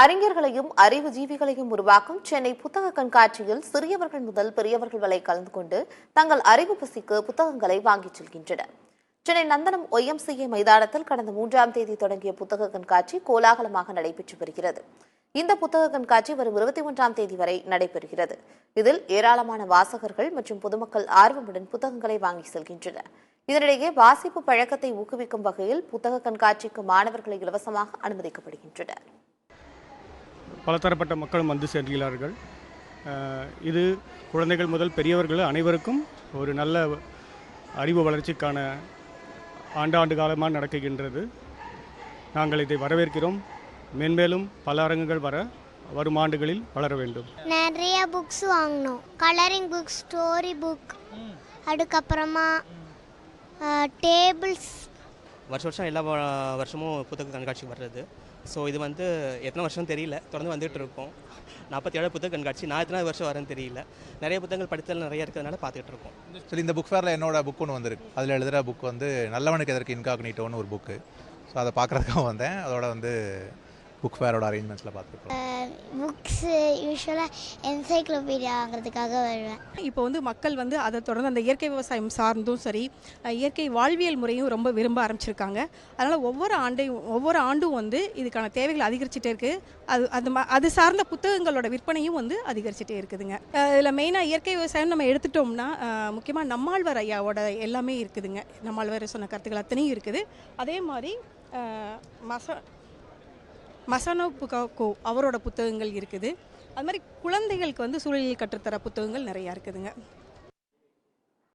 அறிஞர்களையும் அறிவுஜீவிகளையும் உருவாக்கும் சென்னை புத்தக கண்காட்சியில் சிறியவர்கள் முதல் பெரியவர்கள் வரை கலந்து கொண்டு தங்கள் அறிவு பசிக்கு புத்தகங்களை வாங்கிச் செல்கின்றனர். சென்னை நந்தனம் OMCA மைதானத்தில் கடந்த 3ஆம் தேதி தொடங்கிய புத்தக கண்காட்சி கோலாகலமாக நடைபெற்று வருகிறது. இந்த புத்தக கண்காட்சி வரும் 21ஆம் தேதி வரை நடைபெறுகிறது. இதில் ஏராளமான வாசகர்கள் மற்றும் பொதுமக்கள் ஆர்வமுடன் புத்தகங்களை வாங்கி செல்கின்றனர். இதனிடையே வாசிப்பு பழக்கத்தை ஊக்குவிக்கும் வகையில் புத்தக கண்காட்சிக்கு மாணவர்களை இலவசமாக அனுமதிக்கப்படுகின்றனர். பலதரப்பட்ட மக்களும் வந்து சேர்கிறார்கள். இது குழந்தைகள் முதல் பெரியவர்கள் அனைவருக்கும் ஒரு நல்ல அறிவு வளர்ச்சிக்கான ஆண்டாண்டு காலமாக நடக்குகின்றது. நாங்கள் இதை வரவேற்கிறோம். மென்மேலும் பல அரங்குகள் வரும் ஆண்டுகளில் வளர வேண்டும். நிறைய புக்ஸ் வாங்கணும். கலரிங் புக், ஸ்டோரி புக், அதுக்கப்புறமா டேபிள்ஸ். வருஷம் எல்லா வருஷமும் புத்தக கண்காட்சி வர்றது. ஸோ இது வந்து எத்தனை வருஷம் தெரியல, தொடர்ந்து வந்துட்டு இருக்கோம். 47 புத்தக கண்காட்சி. நான் எத்தனை வருஷம் வரேன்னு தெரியல. நிறைய புத்தகங்கள் படித்தல் நிறைய இருக்கிறதுனால பார்த்துட்டு இருக்கோம். சரி, இந்த புக் ஃபேரில் என்னோட புக் ஒன்று வந்திருக்கு. அதில் எழுதுகிற புக் வந்து நல்லவனுக்கு எதற்கு இன்காக்னிட்டோன்னு ஒரு புக்கு. ஸோ அதை பார்க்குறதுக்காக வந்தேன். அதோட வந்து புக் ஃபேரோட அரேஞ்ச்மெண்ட்ஸில் பார்த்துருக்கோம். புக்ஸு யூஸ்வலாக என்சைக்ளோபீடியா வாங்குறதுக்காக வருவேன். இப்போ வந்து மக்கள் வந்து அதை தொடர்ந்து அந்த இயற்கை விவசாயம் சார்ந்தும் சரி, இயற்கை வாழ்வியல் முறையும் ரொம்ப விரும்ப ஆரம்பிச்சிருக்காங்க. அதனால் ஒவ்வொரு ஆண்டும் வந்து இதுக்கான தேவைகள் அதிகரிச்சுட்டே இருக்குது. அது சார்ந்த புத்தகங்களோட விற்பனையும் வந்து அதிகரிச்சுட்டே இருக்குதுங்க. இதில் மெயினாக இயற்கை விவசாயம் நம்ம எடுத்துட்டோம்னா முக்கியமாக நம்மாழ்வார் ஐயாவோட எல்லாமே இருக்குதுங்க. நம்மாழ்வார் சொன்ன கருத்துக்கள் அத்தனையும் இருக்குது. அதே மாதிரி மசனோ புகாக்கோ அவரோட புத்தகங்கள் இருக்குது. அது மாதிரி குழந்தைகளுக்கு வந்து சூழலில் கற்றுத்தர புத்தகங்கள் நிறையா இருக்குதுங்க.